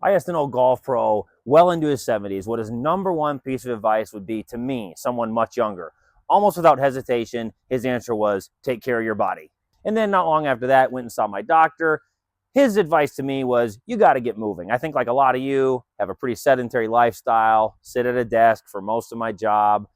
I asked an old golf pro well into his 70s what his number one piece of advice would be to me, someone much younger. Almost without hesitation, his answer was, take care of your body. And then not long after that, went and saw my doctor. His advice to me was, you got to get moving. I think like a lot of you, have a pretty sedentary lifestyle, sit at a desk for most of my job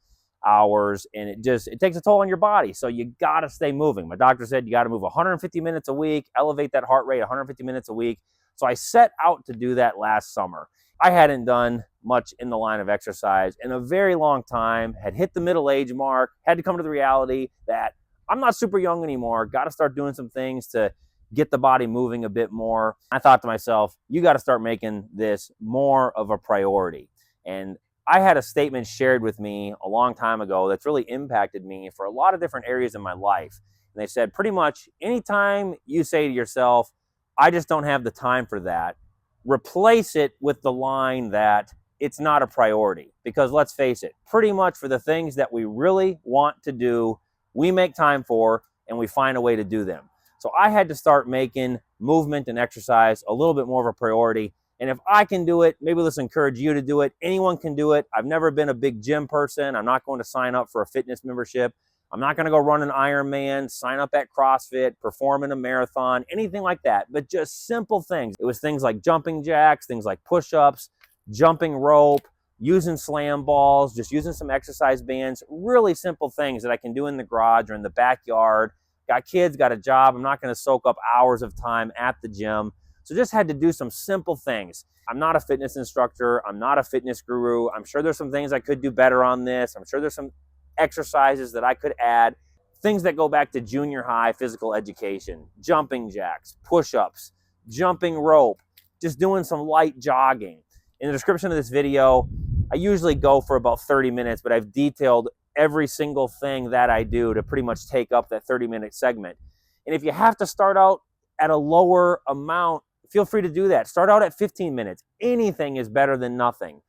hours, and it takes a toll on your body. So you got to stay moving. My doctor said you got to move 150 minutes a week, elevate that heart rate 150 minutes a week. So I set out to do that last summer. I hadn't done much in the line of exercise in a very long time, had hit the middle age mark, had to come to the reality that I'm not super young anymore, got to start doing some things to get the body moving a bit more. I thought to myself, you got to start making this more of a priority. And I had a statement shared with me a long time ago that's really impacted me for a lot of different areas in my life. And they said, pretty much anytime you say to yourself, I just don't have the time for that, replace it with the line that it's not a priority. Because let's face it, pretty much for the things that we really want to do, we make time for and we find a way to do them. So I had to start making movement and exercise a little bit more of a priority. And if I can do it, maybe let's encourage you to do it. Anyone can do it. I've never been a big gym person. I'm not going to sign up for a fitness membership. I'm not going to go run an Ironman, sign up at CrossFit, perform in a marathon, anything like that, but just simple things. It was things like jumping jacks, things like push-ups, jumping rope, using slam balls, just using some exercise bands, really simple things that I can do in the garage or in the backyard. Got kids, got a job. I'm not going to soak up hours of time at the gym. So just had to do some simple things. I'm not a fitness instructor. I'm not a fitness guru. I'm sure there's some things I could do better on this. I'm sure there's some exercises that I could add. Things that go back to junior high physical education, jumping jacks, push-ups, jumping rope, just doing some light jogging. In the description of this video, I usually go for about 30 minutes, but I've detailed every single thing that I do to pretty much take up that 30-minute segment. And if you have to start out at a lower amount, feel free to do that. Start out at 15 minutes. Anything is better than nothing.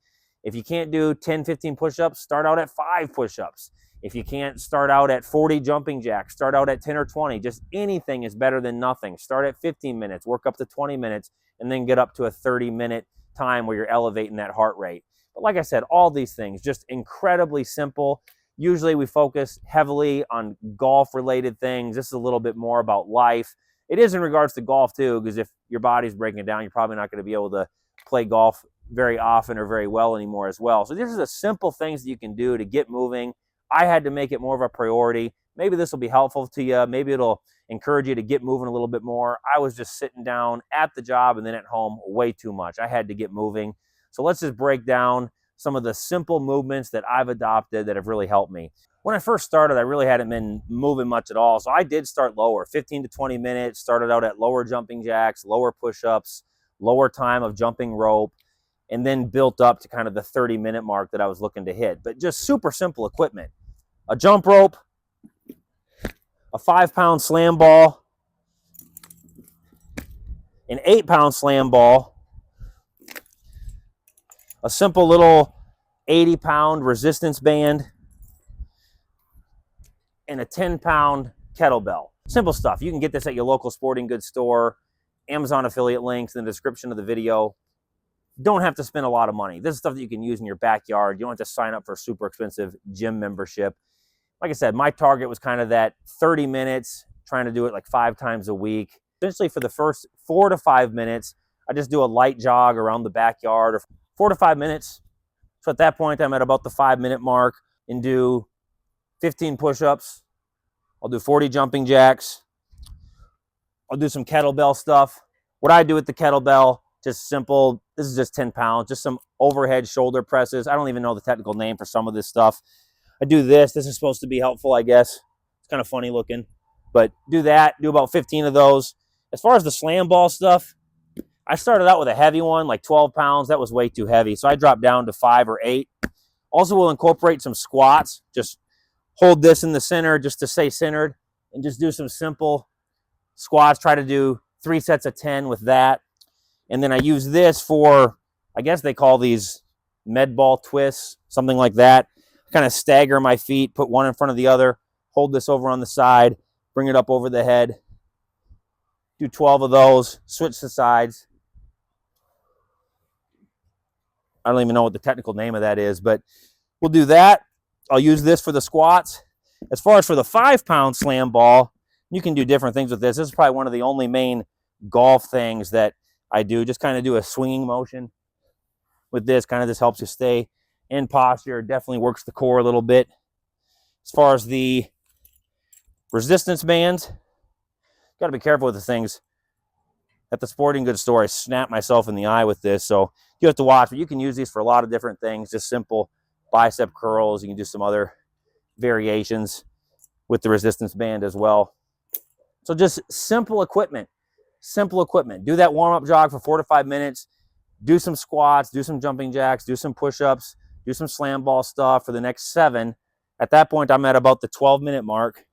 If you can't do 10, 15 push-ups, start out at 5 push-ups. If you can't start out at 40 jumping jacks, start out at 10 or 20. Just anything is better than nothing. Start at 15 minutes, work up to 20 minutes, and then get up to a 30-minute time where you're elevating that heart rate. But like I said, all these things, just incredibly simple. Usually we focus heavily on golf-related things. This is a little bit more about life. It is in regards to golf too, because if your body's breaking down, you're probably not going to be able to play golf very often or very well anymore as well. So these are the simple things that you can do to get moving. I had to make it more of a priority. Maybe this will be helpful to you. Maybe it'll encourage you to get moving a little bit more. I was just sitting down at the job and then at home way too much. I had to get moving. So let's just break down some of the simple movements that I've adopted that have really helped me. When I first started, I really hadn't been moving much at all. So I did start lower, 15 to 20 minutes, started out at lower jumping jacks, lower push-ups, lower time of jumping rope, and then built up to kind of the 30-minute mark that I was looking to hit. But just super simple equipment. A jump rope, a 5-pound slam ball, an 8-pound slam ball, a simple little 80-pound resistance band, and a 10-pound kettlebell. Simple stuff. You can get this at your local sporting goods store. Amazon affiliate links in the description of the video. Don't have to spend a lot of money. This is stuff that you can use in your backyard. You don't have to sign up for a super expensive gym membership. Like I said, my target was kind of that 30 minutes, trying to do it like 5 times a week. Essentially for the first 4 to 5 minutes, I just do a light jog around the backyard, or 4 to 5 minutes. So at that point, I'm at about the 5-minute mark, and do 15 push-ups. I'll do 40 jumping jacks. I'll do some kettlebell stuff. What I do with the kettlebell, just simple. This is just 10 pounds, just some overhead shoulder presses. I don't even know the technical name for some of this stuff. I do this. This is supposed to be helpful, I guess. It's kind of funny looking. But do that. Do about 15 of those. As far as the slam ball stuff, I started out with a heavy one, like 12 pounds. That was way too heavy. So I dropped down to 5 or 8. Also will incorporate some squats. Just hold this in the center just to stay centered, and just do some simple squats. Try to do 3 sets of 10 with that. And then I use this for, I guess they call these med ball twists, something like that. Kind of stagger my feet, put one in front of the other, hold this over on the side, bring it up over the head. Do 12 of those, switch the sides. I don't even know what the technical name of that is, but we'll do that. I'll use this for the squats. As far as for the 5-pound slam ball, you can do different things with this. This is probably one of the only main golf things that I do. Just kind of do a swinging motion with this. Kind of this helps you stay in posture. It definitely works the core a little bit. As far as the resistance bands, got to be careful with the things. At the sporting goods store, I snapped myself in the eye with this, so you have to watch. But you can use these for a lot of different things, just simple bicep curls. You can do some other variations with the resistance band as well. So just simple equipment, simple equipment. Do that warm-up jog for 4 to 5 minutes. Do some squats, do some jumping jacks, do some push-ups, do some slam ball stuff for the next 7. At that point, I'm at about the 12-minute mark.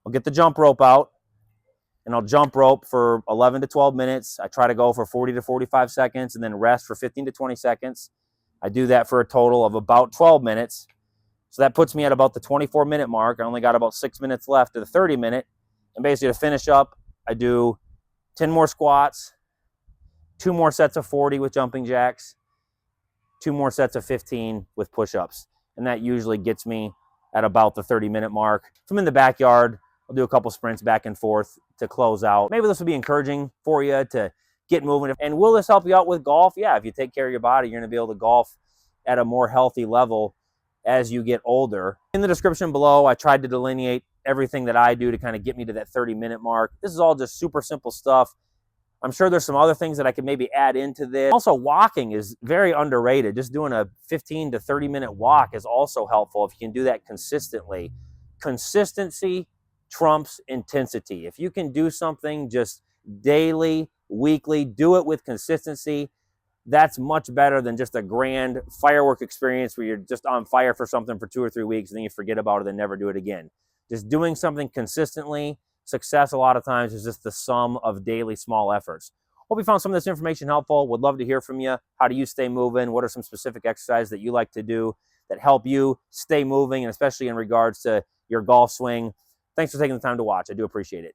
I'll get the jump rope out, and I'll jump rope for 11 to 12 minutes. I try to go for 40 to 45 seconds and then rest for 15 to 20 seconds. I do that for a total of about 12 minutes. So that puts me at about the 24-minute mark. I only got about 6 minutes left to the 30-minute. And basically to finish up, I do 10 more squats, 2 more sets of 40 with jumping jacks, 2 more sets of 15 with push-ups. And that usually gets me at about the 30-minute mark. If I'm in the backyard, I'll do a couple sprints back and forth to close out. Maybe this will be encouraging for you to get moving. And will this help you out with golf? Yeah, if you take care of your body, you're going to be able to golf at a more healthy level as you get older. In the description below, I tried to delineate everything that I do to kind of get me to that 30-minute mark. This is all just super simple stuff. I'm sure there's some other things that I could maybe add into this. Also, walking is very underrated. Just doing a 15 to 30-minute walk is also helpful if you can do that consistently. Consistency trumps intensity. If you can do something just daily, weekly, do it with consistency, that's much better than just a grand firework experience where you're just on fire for something for 2 or 3 weeks and then you forget about it and never do it again. Just doing something consistently, success a lot of times is just the sum of daily small efforts. Hope you found some of this information helpful. Would love to hear from you. How do you stay moving? What are some specific exercises that you like to do that help you stay moving, and especially in regards to your golf swing? Thanks for taking the time to watch. I do appreciate it.